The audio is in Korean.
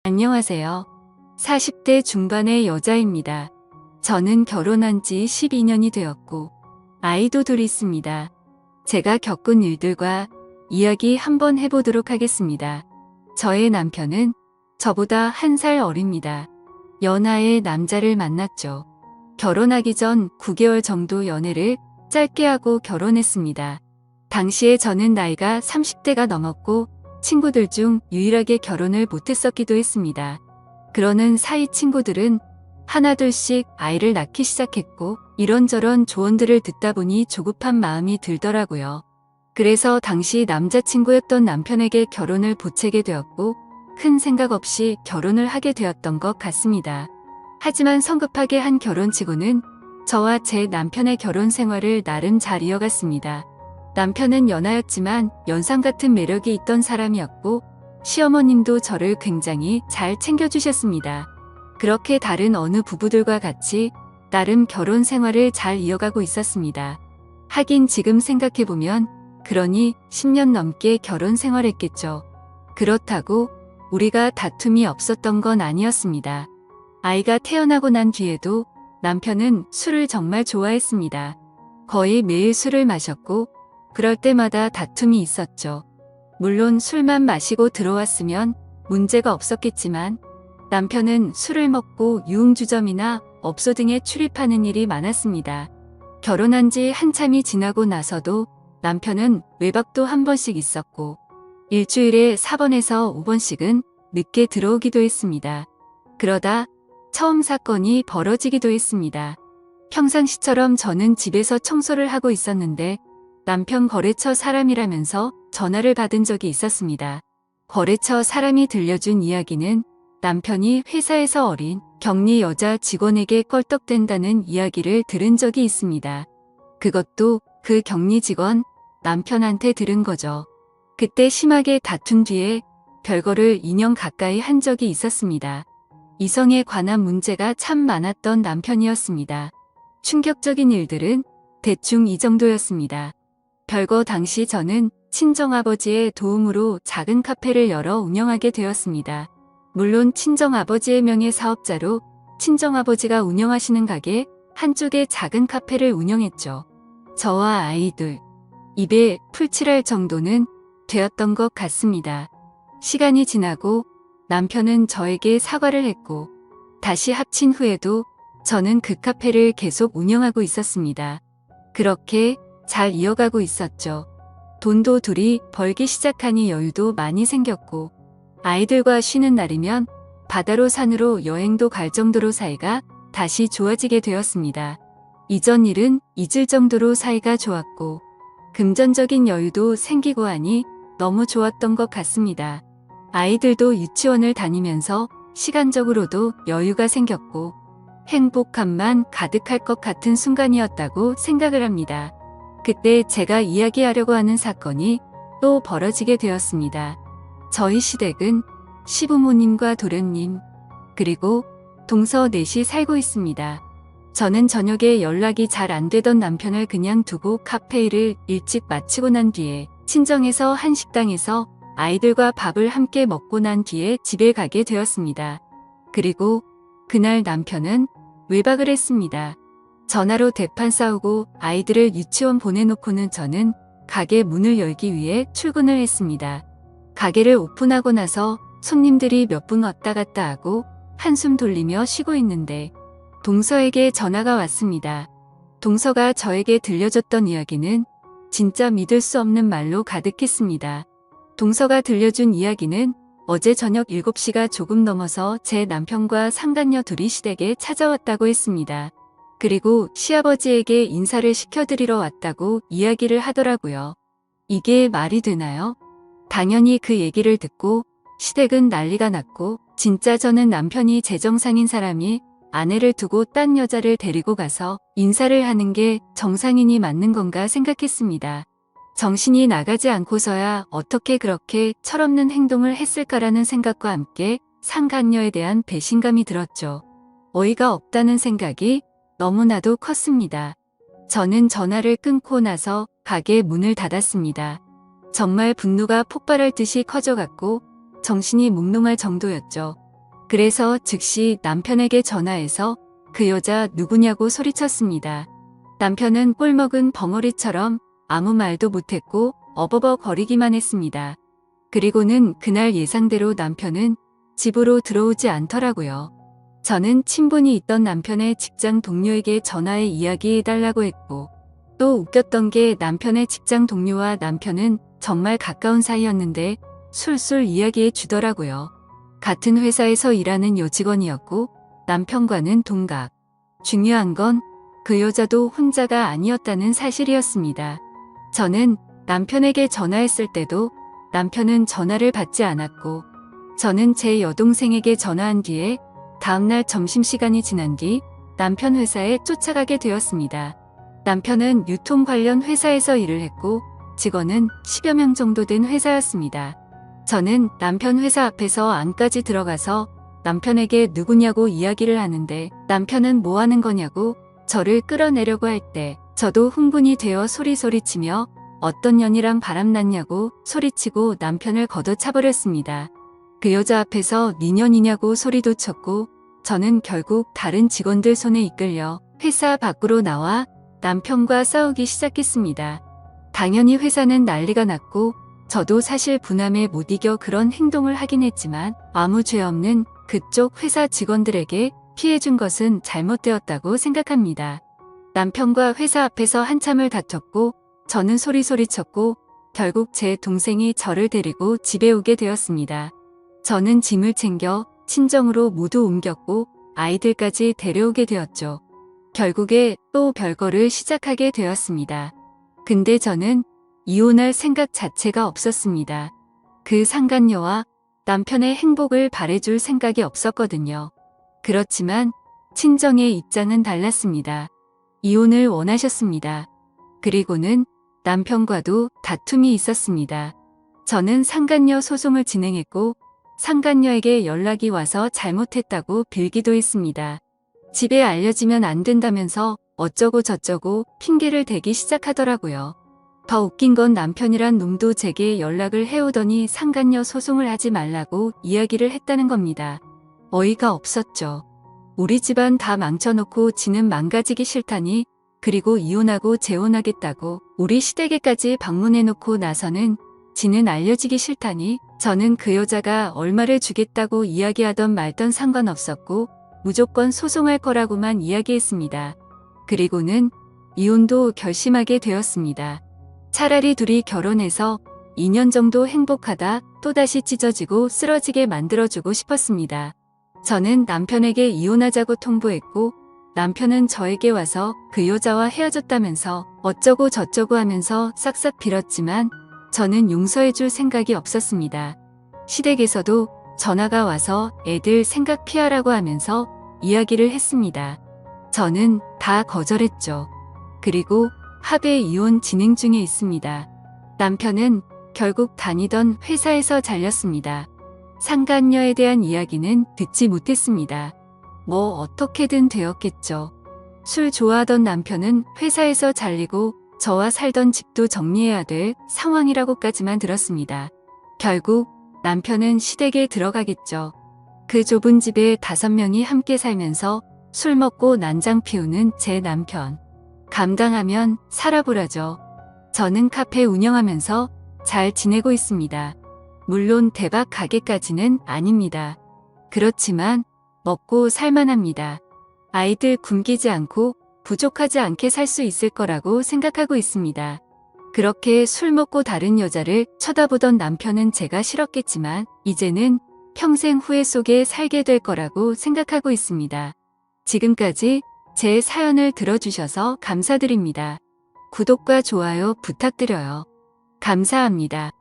안녕하세요. 40대 중반의 여자입니다. 저는 결혼한 지 12년이 되었고 아이도 둘 있습니다. 제가 겪은 일들과 이야기 한번 해보도록 하겠습니다. 저의 남편은 저보다 1살 어립니다. 연하의 남자를 만났죠. 결혼하기 전 9개월 정도 연애를 짧게 하고 결혼했습니다. 당시에 저는 나이가 30대가 넘었고 친구들 중 유일하게 결혼을 못했었기도 했습니다. 그러는 사이 친구들은 하나둘씩 아이를 낳기 시작했고 이런저런 조언들을 듣다 보니 조급한 마음이 들더라고요. 그래서 당시 남자친구였던 남편에게 결혼을 보채게 되었고 큰 생각 없이 결혼을 하게 되었던 것 같습니다. 하지만 성급하게 한 결혼치고는 저와 제 남편의 결혼 생활을 나름 잘 이어갔습니다. 남편은 연하였지만 연상 같은 매력이 있던 사람이었고 시어머님도 저를 굉장히 잘 챙겨주셨습니다. 그렇게 다른 어느 부부들과 같이 나름 결혼 생활을 잘 이어가고 있었습니다. 하긴 지금 생각해보면 그러니 10년 넘게 결혼 생활했겠죠. 그렇다고 우리가 다툼이 없었던 건 아니었습니다. 아이가 태어나고 난 뒤에도 남편은 술을 정말 좋아했습니다. 거의 매일 술을 마셨고 그럴 때마다 다툼이 있었죠. 물론 술만 마시고 들어왔으면 문제가 없었겠지만 남편은 술을 먹고 유흥주점이나 업소 등에 출입하는 일이 많았습니다. 결혼한 지 한참이 지나고 나서도 남편은 외박도 한 번씩 있었고 일주일에 4번에서 5번씩은 늦게 들어오기도 했습니다. 그러다 처음 사건이 벌어지기도 했습니다. 평상시처럼 저는 집에서 청소를 하고 있었는데 남편 거래처 사람이라면서 전화를 받은 적이 있었습니다. 거래처 사람이 들려준 이야기는 남편이 회사에서 어린 격리 여자 직원에게 껄떡댄다는 이야기를 들은 적이 있습니다. 그것도 그 격리 직원 남편한테 들은 거죠. 그때 심하게 다툰 뒤에 별거를 2년 가까이 한 적이 있었습니다. 이성에 관한 문제가 참 많았던 남편이었습니다. 충격적인 일들은 대충 이 정도였습니다. 별거 당시 저는 친정아버지의 도움으로 작은 카페를 열어 운영하게 되었습니다. 물론 친정아버지의 명의 사업자로 친정아버지가 운영하시는 가게 한쪽에 작은 카페를 운영했죠. 저와 아이들 입에 풀칠할 정도는 되었던 것 같습니다. 시간이 지나고 남편은 저에게 사과를 했고 다시 합친 후에도 저는 그 카페를 계속 운영하고 있었습니다. 그렇게 잘 이어가고 있었죠. 돈도 둘이 벌기 시작하니 여유도 많이 생겼고 아이들과 쉬는 날이면 바다로 산으로 여행도 갈 정도로 사이가 다시 좋아지게 되었습니다. 이전 일은 잊을 정도로 사이가 좋았고 금전적인 여유도 생기고 하니 너무 좋았던 것 같습니다. 아이들도 유치원을 다니면서 시간적으로도 여유가 생겼고 행복함만 가득할 것 같은 순간이었다고 생각을 합니다. 그때 제가 이야기하려고 하는 사건이 또 벌어지게 되었습니다. 저희 시댁은 시부모님과 도련님 그리고 동서 넷이 살고 있습니다. 저는 저녁에 연락이 잘 안 되던 남편을 그냥 두고 카페 일을 일찍 마치고 난 뒤에 친정에서 한 식당에서 아이들과 밥을 함께 먹고 난 뒤에 집에 가게 되었습니다. 그리고 그날 남편은 외박을 했습니다. 전화로 대판 싸우고 아이들을 유치원 보내놓고는 저는 가게 문을 열기 위해 출근을 했습니다. 가게를 오픈하고 나서 손님들이 몇 분 왔다 갔다 하고 한숨 돌리며 쉬고 있는데 동서에게 전화가 왔습니다. 동서가 저에게 들려줬던 이야기는 진짜 믿을 수 없는 말로 가득했습니다. 동서가 들려준 이야기는 어제 저녁 7시가 조금 넘어서 제 남편과 상간녀 둘이 시댁에 찾아왔다고 했습니다. 그리고 시아버지에게 인사를 시켜드리러 왔다고 이야기를 하더라고요. 이게 말이 되나요? 당연히 그 얘기를 듣고 시댁은 난리가 났고 진짜 저는 남편이 제정상인 사람이 아내를 두고 딴 여자를 데리고 가서 인사를 하는 게 정상인이 맞는 건가 생각했습니다. 정신이 나가지 않고서야 어떻게 그렇게 철없는 행동을 했을까라는 생각과 함께 상간녀에 대한 배신감이 들었죠. 어이가 없다는 생각이 너무나도 컸습니다. 저는 전화를 끊고 나서 가게 문을 닫았습니다. 정말 분노가 폭발할 듯이 커져갔고 정신이 몽롱할 정도였죠. 그래서 즉시 남편에게 전화해서 그 여자 누구냐고 소리쳤습니다. 남편은 꼴먹은 벙어리처럼 아무 말도 못했고 어버버거리기만 했습니다. 그리고는 그날 예상대로 남편은 집으로 들어오지 않더라고요. 저는 친분이 있던 남편의 직장 동료에게 전화해 이야기해달라고 했고, 또 웃겼던 게 남편의 직장 동료와 남편은 정말 가까운 사이였는데 술술 이야기해 주더라고요. 같은 회사에서 일하는 여직원이었고 남편과는 동갑. 중요한 건 그 여자도 혼자가 아니었다는 사실이었습니다. 저는 남편에게 전화했을 때도 남편은 전화를 받지 않았고, 저는 제 여동생에게 전화한 뒤에 다음날 점심시간이 지난 뒤 남편 회사에 쫓아가게 되었습니다. 남편은 유통 관련 회사에서 일을 했고 직원은 10여 명 정도 된 회사였습니다. 저는 남편 회사 앞에서 안까지 들어가서 남편에게 누구냐고 이야기를 하는데 남편은 뭐 하는 거냐고 저를 끌어내려고 할 때 저도 흥분이 되어 소리치며 어떤 년이랑 바람났냐고 소리치고 남편을 걷어차버렸습니다. 그 여자 앞에서 니년이냐고 소리도 쳤고 저는 결국 다른 직원들 손에 이끌려 회사 밖으로 나와 남편과 싸우기 시작했습니다. 당연히 회사는 난리가 났고 저도 사실 분함에 못 이겨 그런 행동을 하긴 했지만 아무 죄 없는 그쪽 회사 직원들에게 피해준 것은 잘못되었다고 생각합니다. 남편과 회사 앞에서 한참을 다퉜고 저는 소리쳤고 결국 제 동생이 저를 데리고 집에 오게 되었습니다. 저는 짐을 챙겨 친정으로 모두 옮겼고 아이들까지 데려오게 되었죠. 결국에 또 별거를 시작하게 되었습니다. 근데 저는 이혼할 생각 자체가 없었습니다. 그 상간녀와 남편의 행복을 바래줄 생각이 없었거든요. 그렇지만 친정의 입장은 달랐습니다. 이혼을 원하셨습니다. 그리고는 남편과도 다툼이 있었습니다. 저는 상간녀 소송을 진행했고 상간녀에게 연락이 와서 잘못했다고 빌기도 했습니다. 집에 알려지면 안 된다면서 어쩌고 저쩌고 핑계를 대기 시작하더라고요. 더 웃긴 건 남편이란 놈도 제게 연락을 해오더니 상간녀 소송을 하지 말라고 이야기를 했다는 겁니다. 어이가 없었죠. 우리 집안 다 망쳐놓고 지는 망가지기 싫다니, 그리고 이혼하고 재혼하겠다고 우리 시댁에까지 방문해놓고 나서는 지는 알려지기 싫다니, 저는 그 여자가 얼마를 주겠다고 이야기하던 말던 상관없었고 무조건 소송할 거라고만 이야기했습니다. 그리고는 이혼도 결심하게 되었습니다. 차라리 둘이 결혼해서 2년 정도 행복하다 또다시 찢어지고 쓰러지게 만들어주고 싶었습니다. 저는 남편에게 이혼하자고 통보했고 남편은 저에게 와서 그 여자와 헤어졌다면서 어쩌고 저쩌고 하면서 싹싹 빌었지만 저는 용서해줄 생각이 없었습니다. 시댁에서도 전화가 와서 애들 생각 피하라고 하면서 이야기를 했습니다. 저는 다 거절했죠. 그리고 합의 이혼 진행 중에 있습니다. 남편은 결국 다니던 회사에서 잘렸습니다. 상간녀에 대한 이야기는 듣지 못했습니다. 뭐 어떻게든 되었겠죠. 술 좋아하던 남편은 회사에서 잘리고 저와 살던 집도 정리해야 될 상황이라고까지만 들었습니다. 결국 남편은 시댁에 들어가겠죠. 그 좁은 집에 5명이 함께 살면서 술 먹고 난장 피우는 제 남편. 감당하면 살아보라죠. 저는 카페 운영하면서 잘 지내고 있습니다. 물론 대박 가게까지는 아닙니다. 그렇지만 먹고 살만합니다. 아이들 굶기지 않고 부족하지 않게 살 수 있을 거라고 생각하고 있습니다. 그렇게 술 먹고 다른 여자를 쳐다보던 남편은 제가 싫었겠지만 이제는 평생 후회 속에 살게 될 거라고 생각하고 있습니다. 지금까지 제 사연을 들어주셔서 감사드립니다. 구독과 좋아요 부탁드려요. 감사합니다.